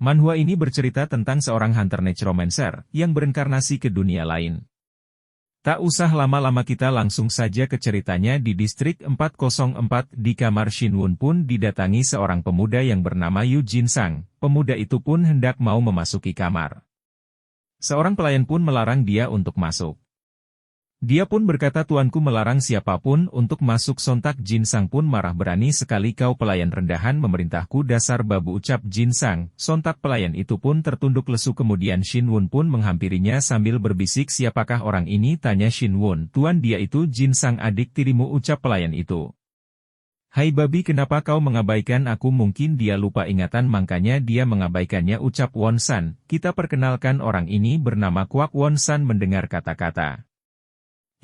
Manhwa ini bercerita tentang seorang hunter necromancer yang berinkarnasi ke dunia lain. Tak usah lama-lama kita langsung saja ke ceritanya. Di distrik 404 di kamar Shinwon pun didatangi seorang pemuda yang bernama Yu Jinsang. Pemuda itu pun hendak mau memasuki kamar. Seorang pelayan pun melarang dia untuk masuk. Dia pun berkata, tuanku melarang siapapun untuk masuk. Sontak Jinsang pun marah, berani sekali kau pelayan rendahan memerintahku, dasar babu, ucap Jinsang. Sontak pelayan itu pun tertunduk lesu. Kemudian Shinwon pun menghampirinya sambil berbisik, siapakah orang ini? Tanya Shinwon. Tuan, dia itu Jinsang, adik tirimu, ucap pelayan itu. Hai babi, kenapa kau mengabaikan aku? Mungkin dia lupa ingatan makanya dia mengabaikannya, ucap Won-san. Kita perkenalkan, orang ini bernama Kwak. Won-san mendengar kata-kata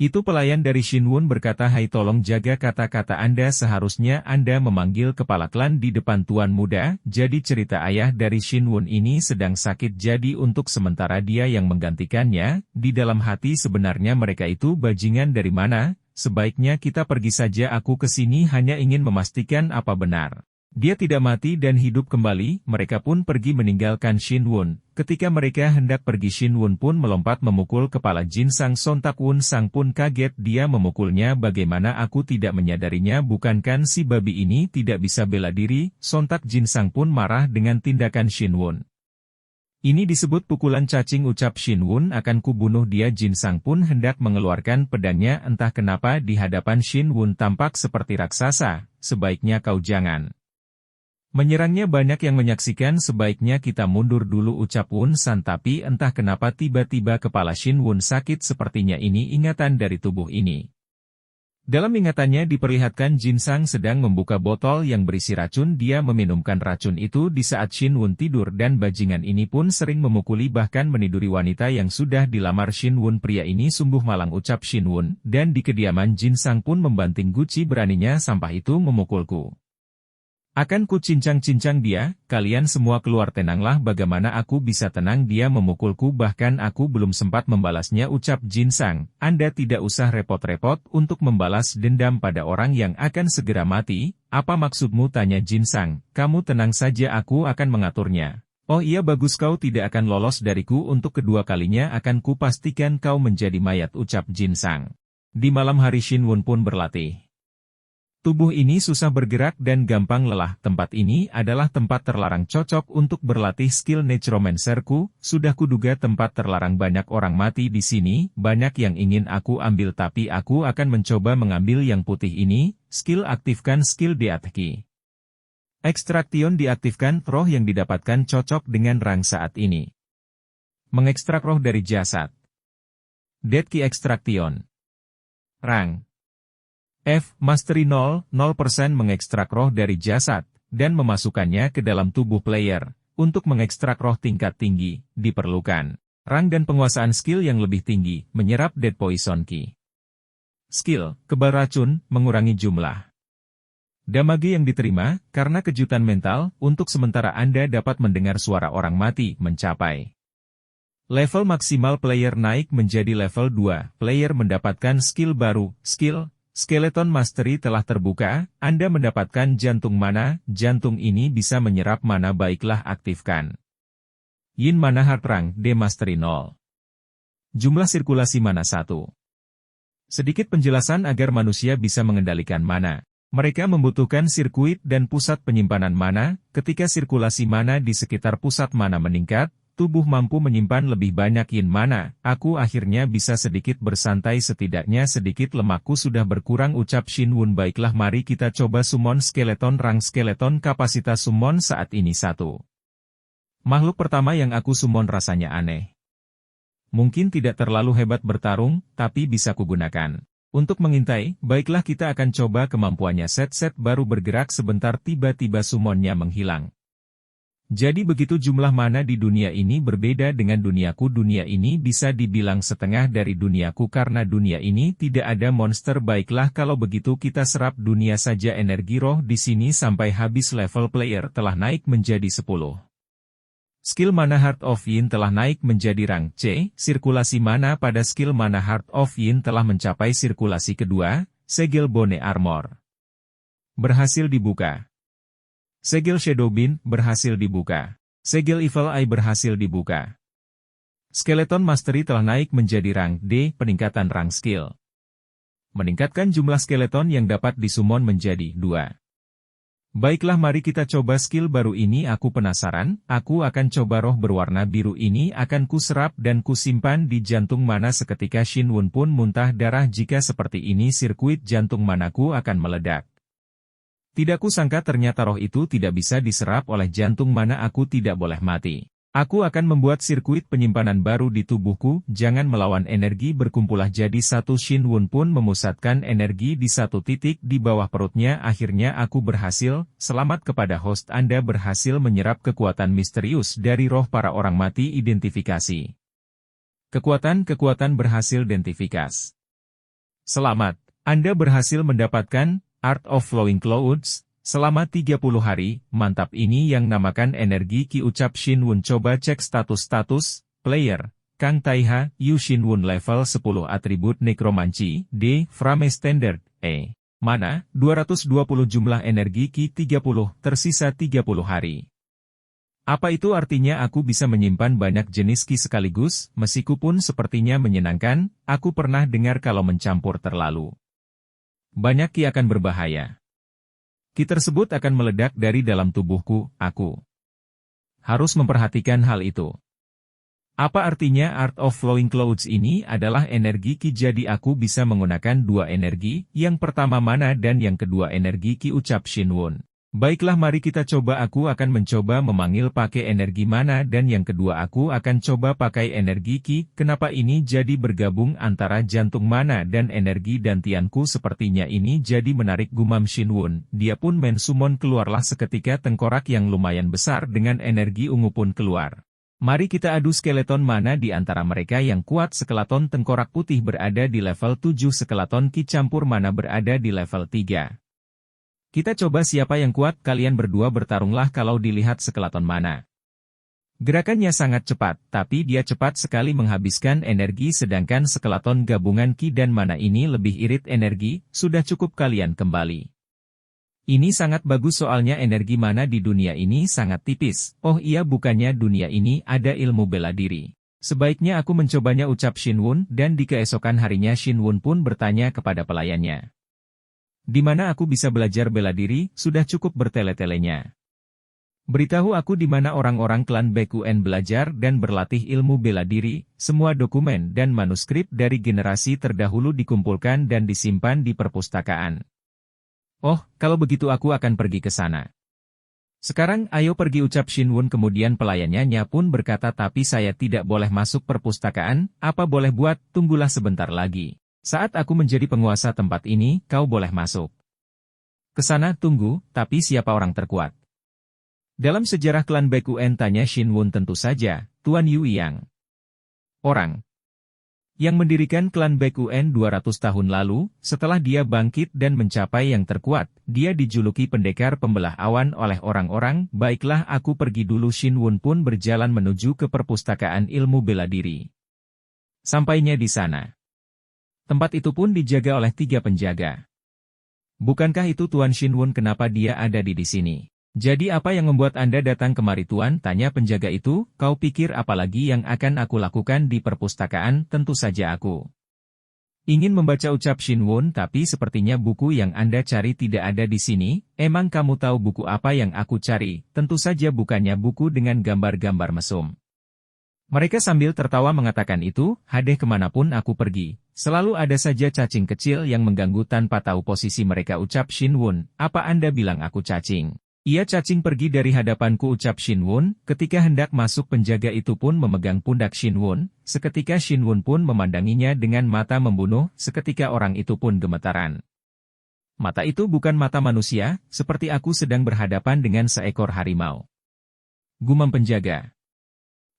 itu pelayan dari Shinwon berkata, hai, tolong jaga kata-kata Anda, seharusnya Anda memanggil kepala klan di depan tuan muda. Jadi cerita ayah dari Shinwon ini sedang sakit, jadi untuk sementara dia yang menggantikannya. Di dalam hati sebenarnya mereka itu bajingan dari mana? Sebaiknya kita pergi saja, aku kesini hanya ingin memastikan apa benar dia tidak mati dan hidup kembali. Mereka pun pergi meninggalkan Shinwon. Ketika mereka hendak pergi, Shinwon pun melompat memukul kepala Jinsang. Sontak Won-sang pun kaget, dia memukulnya. Bagaimana aku tidak menyadarinya? Bukankah si babi ini tidak bisa bela diri? Sontak Jinsang pun marah dengan tindakan Shinwon. Ini disebut pukulan cacing, ucap Shinwon, akan kubunuh dia. Jinsang pun hendak mengeluarkan pedangnya, entah kenapa di hadapan Shinwon tampak seperti raksasa. Sebaiknya kau jangan menyerangnya, banyak yang menyaksikan, sebaiknya kita mundur dulu, ucap Won-san. Tapi entah kenapa tiba-tiba kepala Shinwon sakit, sepertinya ini ingatan dari tubuh ini. Dalam ingatannya diperlihatkan Jinsang sedang membuka botol yang berisi racun. Dia meminumkan racun itu di saat Shinwon tidur, dan bajingan ini pun sering memukuli bahkan meniduri wanita yang sudah dilamar Shinwon. Pria ini sungguh malang, ucap Shinwon, dan di kediaman Jinsang pun membanting guci, beraninya sampah itu memukulku. Akan ku cincang-cincang dia. Kalian semua keluar. Tenanglah, bagaimana aku bisa tenang? Dia memukulku bahkan aku belum sempat membalasnya, ucap Jinsang. Anda tidak usah repot-repot untuk membalas dendam pada orang yang akan segera mati. Apa maksudmu? Tanya Jinsang. Kamu tenang saja, aku akan mengaturnya. Oh iya, bagus, kau tidak akan lolos dariku. Untuk kedua kalinya akan ku pastikan kau menjadi mayat, ucap Jinsang. Di malam hari Shinwon pun berlatih. Tubuh ini susah bergerak dan gampang lelah. Tempat ini adalah tempat terlarang, cocok untuk berlatih skill necromancerku. Sudah kuduga tempat terlarang, banyak orang mati di sini, banyak yang ingin aku ambil, tapi aku akan mencoba mengambil yang putih ini. Skill aktifkan, skill diatki. Ekstraktion diaktifkan, roh yang didapatkan cocok dengan rang saat ini. Mengekstrak roh dari jasad. Deadki Extraction. Rang F. Mastery 0% mengekstrak roh dari jasad, dan memasukkannya ke dalam tubuh player. Untuk mengekstrak roh tingkat tinggi, diperlukan rang dan penguasaan skill yang lebih tinggi, menyerap Dead Poison Ki. Skill, kebal racun, mengurangi jumlah damage yang diterima. Karena kejutan mental, untuk sementara Anda dapat mendengar suara orang mati, mencapai level maksimal player naik menjadi level 2. Player mendapatkan skill baru, skill Skeleton Mastery telah terbuka. Anda mendapatkan jantung mana. Jantung ini bisa menyerap mana, baiklah aktifkan. Yin Mana Heart Rang D Mastery 0. Jumlah sirkulasi mana 1. Sedikit penjelasan agar manusia bisa mengendalikan mana. Mereka membutuhkan sirkuit dan pusat penyimpanan mana. Ketika sirkulasi mana di sekitar pusat mana meningkat, tubuh mampu menyimpan lebih banyak yin mana. Aku akhirnya bisa sedikit bersantai, setidaknya sedikit lemakku sudah berkurang, ucap Shinwon. Baiklah, mari kita coba summon skeleton. Rang skeleton kapasitas summon saat ini 1. Makhluk pertama yang aku summon rasanya aneh. Mungkin tidak terlalu hebat bertarung, tapi bisa kugunakan untuk mengintai. Baiklah, kita akan coba kemampuannya. Set baru bergerak sebentar, tiba-tiba summonnya menghilang. Jadi begitu jumlah mana di dunia ini berbeda dengan duniaku. Dunia ini bisa dibilang setengah dari duniaku karena dunia ini tidak ada monster. Baiklah, kalau begitu kita serap dunia saja. Energi roh di sini sampai habis. Level player telah naik menjadi 10. Skill Mana Heart of Yin telah naik menjadi rang C. Sirkulasi mana pada skill Mana Heart of Yin telah mencapai sirkulasi kedua. Segel Bone Armor berhasil dibuka. Segel Shadowbin berhasil dibuka. Segel Evil Eye berhasil dibuka. Skeleton Mastery telah naik menjadi rang D, peningkatan rang skill. Meningkatkan jumlah skeleton yang dapat disummon menjadi 2. Baiklah, mari kita coba skill baru ini. Aku penasaran, aku akan coba roh berwarna biru ini akan kuserap dan kusimpan di jantung mana. Seketika Shinwon pun muntah darah. Jika seperti ini sirkuit jantung manaku akan meledak. Tidak kusangka ternyata roh itu tidak bisa diserap oleh jantung mana. Aku tidak boleh mati. Aku akan membuat sirkuit penyimpanan baru di tubuhku. Jangan melawan energi, berkumpullah jadi satu. Shinwon pun memusatkan energi di satu titik di bawah perutnya. Akhirnya aku berhasil. Selamat kepada host, Anda berhasil menyerap kekuatan misterius dari roh para orang mati. Identifikasi. Kekuatan berhasil identifikasi. Selamat, Anda berhasil mendapatkan Art of Flowing Clouds. Selama 30 hari, mantap, ini yang namakan energi Ki, ucap Shinwon. Coba cek status player, Kang Taiha, Yu Shinwon level 10 atribut Necromancy, D, Frame Standard, E. Mana, 220 jumlah energi Ki 30, tersisa 30 hari. Apa itu artinya? Aku bisa menyimpan banyak jenis Ki sekaligus, meskipun sepertinya menyenangkan, aku pernah dengar kalau mencampur terlalu banyak Ki akan berbahaya. Ki tersebut akan meledak dari dalam tubuhku, aku harus memperhatikan hal itu. Apa artinya Art of Flowing Clouds ini adalah energi Ki, jadi aku bisa menggunakan 2 energi, yang pertama mana dan yang kedua energi Ki, ucap Shinwon. Baiklah, mari kita coba. Aku akan mencoba memanggil pakai energi mana dan yang kedua aku akan coba pakai energi Ki. Kenapa ini jadi bergabung antara jantung mana dan energi dantianku? Sepertinya ini jadi menarik, gumam Shinwon. Dia pun mensummon, keluarlah seketika tengkorak yang lumayan besar dengan energi ungu pun keluar. Mari kita adu skeleton mana di antara mereka yang kuat. Skeleton tengkorak putih berada di level 7, skeleton Ki campur mana berada di level 3. Kita coba siapa yang kuat. Kalian berdua bertarunglah. Kalau dilihat skeleton mana, gerakannya sangat cepat, tapi dia cepat sekali menghabiskan energi, sedangkan skeleton gabungan Ki dan mana ini lebih irit energi. Sudah cukup, kalian kembali. Ini sangat bagus soalnya energi mana di dunia ini sangat tipis. Oh iya, bukannya dunia ini ada ilmu bela diri. Sebaiknya aku mencobanya, ucap Shinwon, dan di keesokan harinya Shinwon pun bertanya kepada pelayannya. Di mana aku bisa belajar bela diri? Sudah cukup bertele-telenya. Beritahu aku di mana orang-orang klan Baekuen belajar dan berlatih ilmu bela diri. Semua dokumen dan manuskrip dari generasi terdahulu dikumpulkan dan disimpan di perpustakaan. Oh, kalau begitu aku akan pergi ke sana. Sekarang ayo pergi, ucap Shinwon. Kemudian pelayannya pun berkata, tapi saya tidak boleh masuk perpustakaan. Apa boleh buat? Tunggulah sebentar lagi. Saat aku menjadi penguasa tempat ini, kau boleh masuk ke sana. Tunggu, tapi siapa orang terkuat dalam sejarah klan Baekuen? Tanya Shinwon. Tentu saja, Tuan Yu Yang. Orang yang mendirikan klan Baekuen 200 tahun lalu. Setelah dia bangkit dan mencapai yang terkuat, dia dijuluki pendekar pembelah awan oleh orang-orang. Baiklah, aku pergi dulu. Shinwon pun berjalan menuju ke perpustakaan ilmu bela diri. Sampainya di sana, tempat itu pun dijaga oleh 3 penjaga. Bukankah itu Tuan Shinwon? Kenapa dia ada di sini? Jadi apa yang membuat Anda datang kemari, Tuan? Tanya penjaga itu. Kau pikir apalagi yang akan aku lakukan di perpustakaan? Tentu saja aku ingin membaca, ucap Shinwon, tapi sepertinya buku yang Anda cari tidak ada di sini. Emang kamu tahu buku apa yang aku cari? Tentu saja bukannya buku dengan gambar-gambar mesum. Mereka sambil tertawa mengatakan itu, hadeh, kemanapun aku pergi, selalu ada saja cacing kecil yang mengganggu tanpa tahu posisi mereka, ucap Shinwon. Apa Anda bilang aku cacing? Iya, cacing, pergi dari hadapanku, ucap Shinwon. Ketika hendak masuk, penjaga itu pun memegang pundak Shinwon. Seketika Shinwon pun memandanginya dengan mata membunuh. Seketika orang itu pun gemetaran. Mata itu bukan mata manusia, seperti aku sedang berhadapan dengan seekor harimau, gumam penjaga.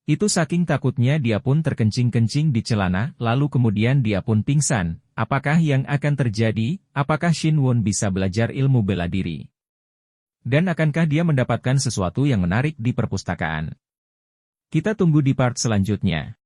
Itu saking takutnya dia pun terkencing-kencing di celana, lalu kemudian dia pun pingsan. Apakah yang akan terjadi? Apakah Shinwon bisa belajar ilmu bela diri? Dan akankah dia mendapatkan sesuatu yang menarik di perpustakaan? Kita tunggu di part selanjutnya.